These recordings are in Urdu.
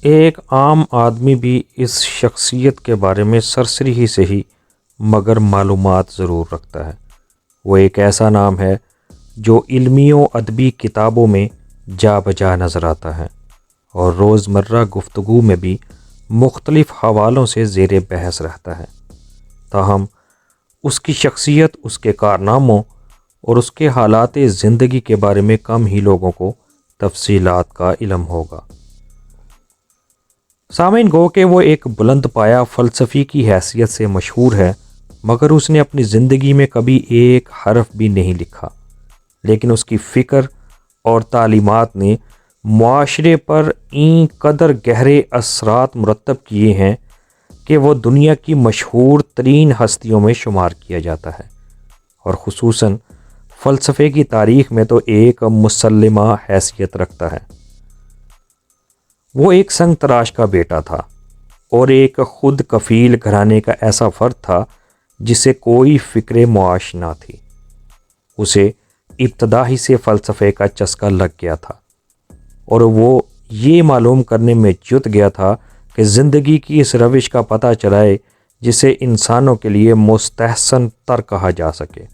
ایک عام آدمی بھی اس شخصیت کے بارے میں سرسری ہی سے ہی مگر معلومات ضرور رکھتا ہے۔ وہ ایک ایسا نام ہے جو علمی و ادبی کتابوں میں جا بجا نظر آتا ہے اور روزمرہ گفتگو میں بھی مختلف حوالوں سے زیر بحث رہتا ہے۔ تاہم اس کی شخصیت، اس کے کارناموں اور اس کے حالات زندگی کے بارے میں کم ہی لوگوں کو تفصیلات کا علم ہوگا۔ سامعین، گو کہ وہ ایک بلند پایہ فلسفی کی حیثیت سے مشہور ہے، مگر اس نے اپنی زندگی میں کبھی ایک حرف بھی نہیں لکھا، لیکن اس کی فکر اور تعلیمات نے معاشرے پر این قدر گہرے اثرات مرتب کیے ہیں کہ وہ دنیا کی مشہور ترین ہستیوں میں شمار کیا جاتا ہے، اور خصوصاً فلسفے کی تاریخ میں تو ایک مسلمہ حیثیت رکھتا ہے۔ وہ ایک سنگ تراش کا بیٹا تھا اور ایک خود کفیل گھرانے کا ایسا فرد تھا جسے کوئی فکر معاش نہ تھی۔ اسے ابتدا ہی سے فلسفے کا چسکا لگ گیا تھا اور وہ یہ معلوم کرنے میں جت گیا تھا کہ زندگی کی اس روش کا پتہ چلائے جسے انسانوں کے لیے مستحسن تر کہا جا سکے۔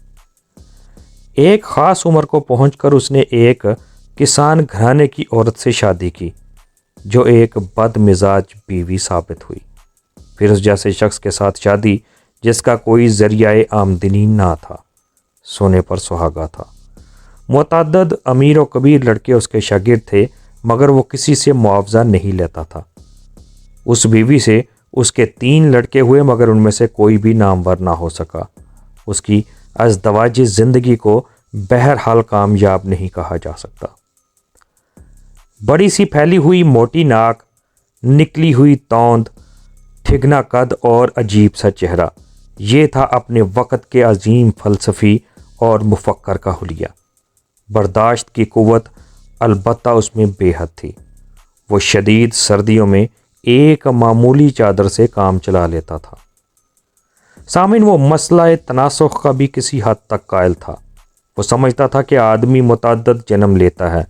ایک خاص عمر کو پہنچ کر اس نے ایک کسان گھرانے کی عورت سے شادی کی جو ایک بد مزاج بیوی ثابت ہوئی۔ پھر اس جیسے شخص کے ساتھ شادی جس کا کوئی ذریعہ آمدنی نہ تھا، سونے پر سہاگا تھا۔ متعدد امیر و کبیر لڑکے اس کے شاگرد تھے، مگر وہ کسی سے معاوضہ نہیں لیتا تھا۔ اس بیوی سے اس کے 3 لڑکے ہوئے، مگر ان میں سے کوئی بھی نامور نہ ہو سکا۔ اس کی ازدواجی زندگی کو بہرحال کامیاب نہیں کہا جا سکتا۔ بڑی سی پھیلی ہوئی موٹی ناک، نکلی ہوئی توند، ٹھگنا قد اور عجیب سا چہرہ، یہ تھا اپنے وقت کے عظیم فلسفی اور مفکر کا حلیہ۔ برداشت کی قوت البتہ اس میں بے حد تھی۔ وہ شدید سردیوں میں ایک معمولی چادر سے کام چلا لیتا تھا۔ سامعین، وہ مسئلہ تناسخ کا بھی کسی حد تک قائل تھا۔ وہ سمجھتا تھا کہ آدمی متعدد جنم لیتا ہے،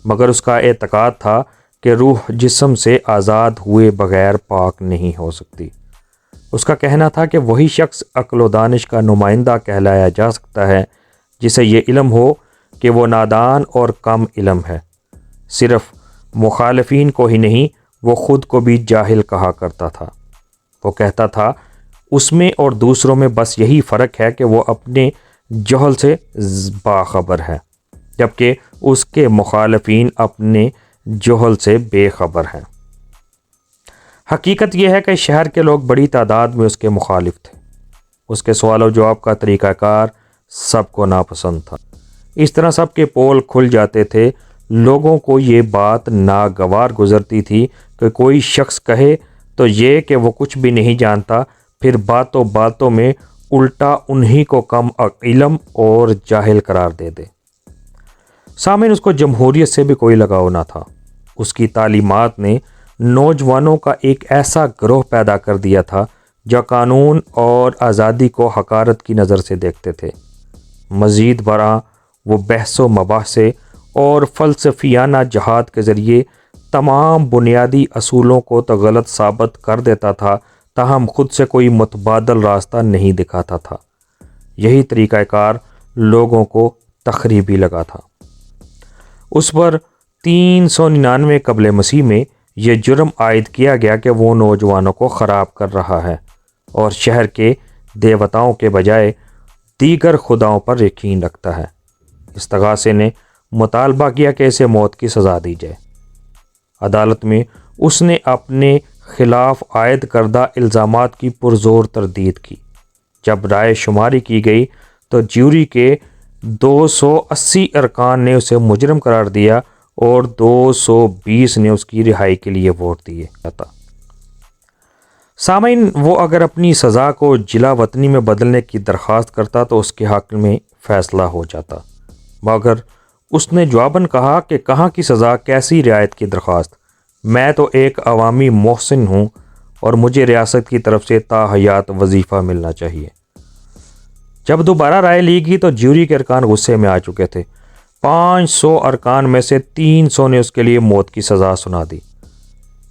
مگر اس کا اعتقاد تھا کہ روح جسم سے آزاد ہوئے بغیر پاک نہیں ہو سکتی۔ اس کا کہنا تھا کہ وہی شخص عقل و دانش کا نمائندہ کہلایا جا سکتا ہے جسے یہ علم ہو کہ وہ نادان اور کم علم ہے۔ صرف مخالفین کو ہی نہیں، وہ خود کو بھی جاہل کہا کرتا تھا۔ وہ کہتا تھا اس میں اور دوسروں میں بس یہی فرق ہے کہ وہ اپنے جہل سے باخبر ہے، جبکہ اس کے مخالفین اپنے جہل سے بے خبر ہیں۔ حقیقت یہ ہے کہ شہر کے لوگ بڑی تعداد میں اس کے مخالف تھے۔ اس کے سوال و جواب کا طریقہ کار سب کو ناپسند تھا۔ اس طرح سب کے پول کھل جاتے تھے۔ لوگوں کو یہ بات ناگوار گزرتی تھی کہ کوئی شخص کہے تو یہ کہ وہ کچھ بھی نہیں جانتا، پھر باتوں باتوں میں الٹا انہی کو کم علم اور جاہل قرار دے دے۔ سامعین، اس کو جمہوریت سے بھی کوئی لگاؤ نہ تھا۔ اس کی تعلیمات نے نوجوانوں کا ایک ایسا گروہ پیدا کر دیا تھا جو قانون اور آزادی کو حقارت کی نظر سے دیکھتے تھے۔ مزید برآں وہ بحث و مباحثے اور فلسفیانہ جہاد کے ذریعے تمام بنیادی اصولوں کو تو غلط ثابت کر دیتا تھا، تاہم خود سے کوئی متبادل راستہ نہیں دکھاتا تھا۔ یہی طریقہ کار لوگوں کو تخریبی لگا تھا۔ اس پر 399 قبل مسیح میں یہ جرم عائد کیا گیا کہ وہ نوجوانوں کو خراب کر رہا ہے اور شہر کے دیوتاؤں کے بجائے دیگر خداؤں پر یقین رکھتا ہے۔ استغاثے نے مطالبہ کیا کہ اسے موت کی سزا دی جائے۔ عدالت میں اس نے اپنے خلاف عائد کردہ الزامات کی پرزور تردید کی۔ جب رائے شماری کی گئی تو جیوری کے 280 ارکان نے اسے مجرم قرار دیا اور 220 نے اس کی رہائی کے لیے ووٹ دیے۔ سامعین، وہ اگر اپنی سزا کو جلا وطنی میں بدلنے کی درخواست کرتا تو اس کے حق میں فیصلہ ہو جاتا، مگر اس نے جواباً کہا کہ کہاں کی سزا، کیسی رعایت کی درخواست، میں تو ایک عوامی محسن ہوں اور مجھے ریاست کی طرف سے تا حیات وظیفہ ملنا چاہیے۔ جب دوبارہ رائے لی گئی تو جیوری کے ارکان غصے میں آ چکے تھے۔ 500 ارکان میں سے 300 نے اس کے لیے موت کی سزا سنا دی۔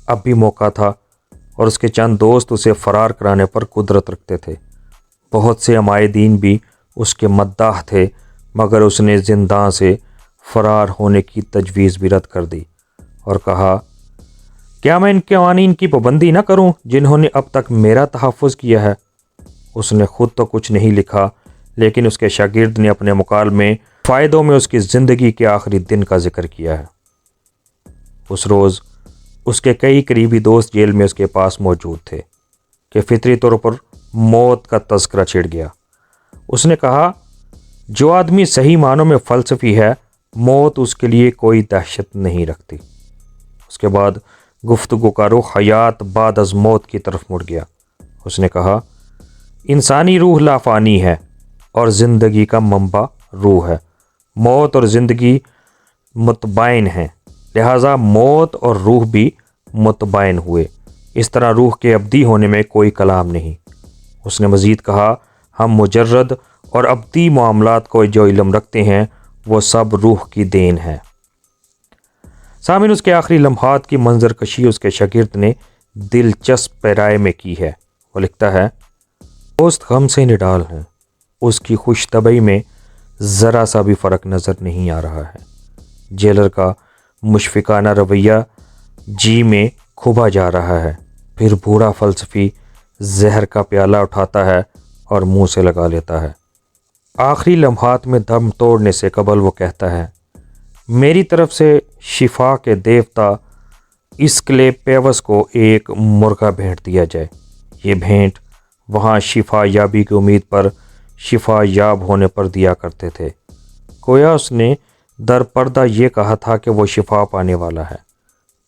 اب بھی موقع تھا اور اس کے چند دوست اسے فرار کرانے پر قدرت رکھتے تھے۔ بہت سے عمائدین بھی اس کے مداح تھے، مگر اس نے زنداں سے فرار ہونے کی تجویز بھی رد کر دی اور کہا، کیا میں ان قوانین کی پابندی نہ کروں جنہوں نے اب تک میرا تحفظ کیا ہے؟ اس نے خود تو کچھ نہیں لکھا، لیکن اس کے شاگرد نے اپنے مکالمے فائدوں میں اس کی زندگی کے آخری دن کا ذکر کیا ہے۔ اس روز اس کے کئی قریبی دوست جیل میں اس کے پاس موجود تھے کہ فطری طور پر موت کا تذکرہ چھڑ گیا۔ اس نے کہا، جو آدمی صحیح معنوں میں فلسفی ہے، موت اس کے لیے کوئی دہشت نہیں رکھتی۔ اس کے بعد گفتگو کا رخ حیات بعد از موت کی طرف مڑ گیا۔ اس نے کہا، انسانی روح لافانی ہے اور زندگی کا منبع روح ہے۔ موت اور زندگی متباین ہیں، لہٰذا موت اور روح بھی متباین ہوئے۔ اس طرح روح کے ابدی ہونے میں کوئی کلام نہیں۔ اس نے مزید کہا، ہم مجرد اور ابدی معاملات کو جو علم رکھتے ہیں وہ سب روح کی دین ہے۔ سامعین، اس کے آخری لمحات کی منظر کشی اس کے شاگرد نے دلچسپ پیرائے میں کی ہے۔ وہ لکھتا ہے، دوست غم سے نڈال ہیں، اس کی خوش طبعی میں ذرا سا بھی فرق نظر نہیں آ رہا ہے۔ جیلر کا مشفقانہ رویہ جی میں کھبا جا رہا ہے، پھر بوڑھا فلسفی زہر کا پیالہ اٹھاتا ہے اور منہ سے لگا لیتا ہے۔ آخری لمحات میں دم توڑنے سے قبل وہ کہتا ہے، میری طرف سے شفا کے دیوتا اسکلیپیوس کو ایک مرغا بھیٹ دیا جائے۔ یہ بھیٹ وہاں شفا یابی کی امید پر شفا یاب ہونے پر دیا کرتے تھے۔ گویا اس نے در پردہ یہ کہا تھا کہ وہ شفا پانے والا ہے۔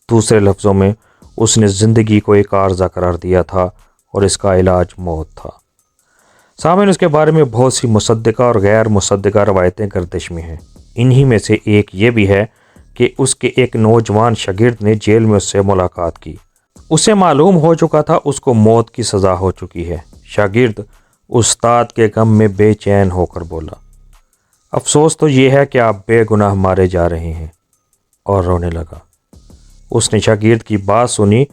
دوسرے لفظوں میں اس نے زندگی کو ایک عارضہ قرار دیا تھا اور اس کا علاج موت تھا۔ سامعین، اس کے بارے میں بہت سی مصدقہ اور غیر مصدقہ روایتیں گردش میں ہیں۔ انہی میں سے ایک یہ بھی ہے کہ اس کے ایک نوجوان شاگرد نے جیل میں اس سے ملاقات کی۔ اسے معلوم ہو چکا تھا اس کو موت کی سزا ہو چکی ہے۔ شاگرد استاد کے غم میں بے چین ہو کر بولا، افسوس تو یہ ہے کہ آپ بے گناہ مارے جا رہے ہیں، اور رونے لگا۔ اس نے شاگرد کی بات سنی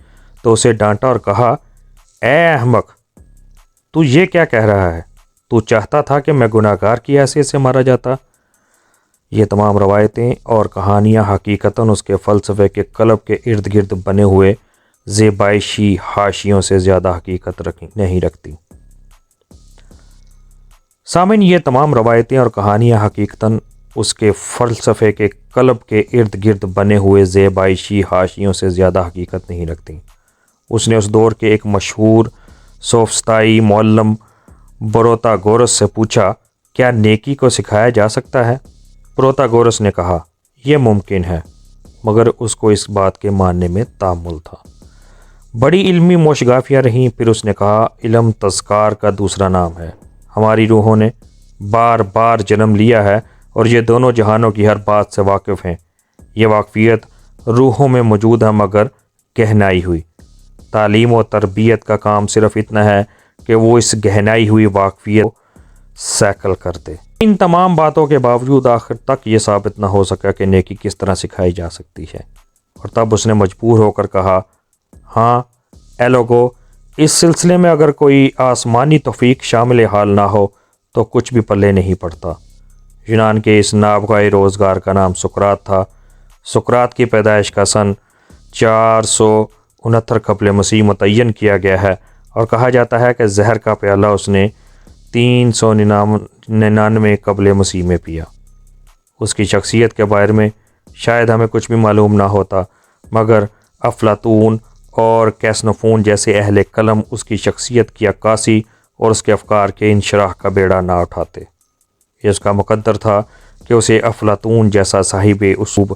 تو اسے ڈانٹا اور کہا، اے احمق، تو یہ کیا کہہ رہا ہے؟ تو چاہتا تھا کہ میں گناہ گار کی حیثیت سے مارا جاتا؟ یہ تمام روایتیں اور کہانیاں حقیقتاً اس کے فلسفے کے قلب کے ارد گرد بنے ہوئے زیبائشی حاشیوں سے زیادہ حقیقت نہیں رکھتی۔ سامعین، یہ تمام روایتیں اور کہانیاں حقیقتاً اس کے فلسفے کے قلب کے ارد گرد بنے ہوئے زیبائشی حاشیوں سے زیادہ حقیقت نہیں رکھتی۔ اس نے اس دور کے ایک مشہور سوفسطائی معلم پروتاگورس سے پوچھا، کیا نیکی کو سکھایا جا سکتا ہے؟ پروتاگورس نے کہا، یہ ممکن ہے، مگر اس کو اس بات کے ماننے میں تامل تھا۔ بڑی علمی موشگافیاں رہیں۔ پھر اس نے کہا، علم تذکار کا دوسرا نام ہے۔ ہماری روحوں نے بار بار جنم لیا ہے اور یہ دونوں جہانوں کی ہر بات سے واقف ہیں۔ یہ واقفیت روحوں میں موجود ہے، مگر گہنائی ہوئی۔ تعلیم و تربیت کا کام صرف اتنا ہے کہ وہ اس گہنائی ہوئی واقفیت کو سیکل کر دے۔ ان تمام باتوں کے باوجود آخر تک یہ ثابت نہ ہو سکا کہ نیکی کس طرح سکھائی جا سکتی ہے، اور تب اس نے مجبور ہو کر کہا، ہاں اے لوگو، اس سلسلے میں اگر کوئی آسمانی توفیق شامل حال نہ ہو تو کچھ بھی پلے نہیں پڑتا۔ یونان کے اس نابغہ روزگار کا نام سقراط تھا۔ سقراط کی پیدائش کا سن 469 قبل مسیح متعین کیا گیا ہے، اور کہا جاتا ہے کہ زہر کا پیالہ اس نے 399 قبل مسیح میں پیا۔ اس کی شخصیت کے بارے میں شاید ہمیں کچھ بھی معلوم نہ ہوتا، مگر افلاطون اور کیسنوفون جیسے اہل قلم اس کی شخصیت کی عکاسی اور اس کے افکار کے انشراح کا بیڑا نہ اٹھاتے۔ یہ اس کا مقدر تھا کہ اسے افلاطون جیسا صاحب اسلوب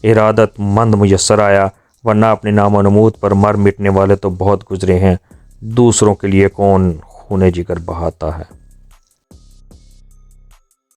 ارادت مند میسر آیا، ورنہ اپنے نام و نمود پر مر مٹنے والے تو بہت گزرے ہیں، دوسروں کے لیے کون خون جگر بہاتا ہے۔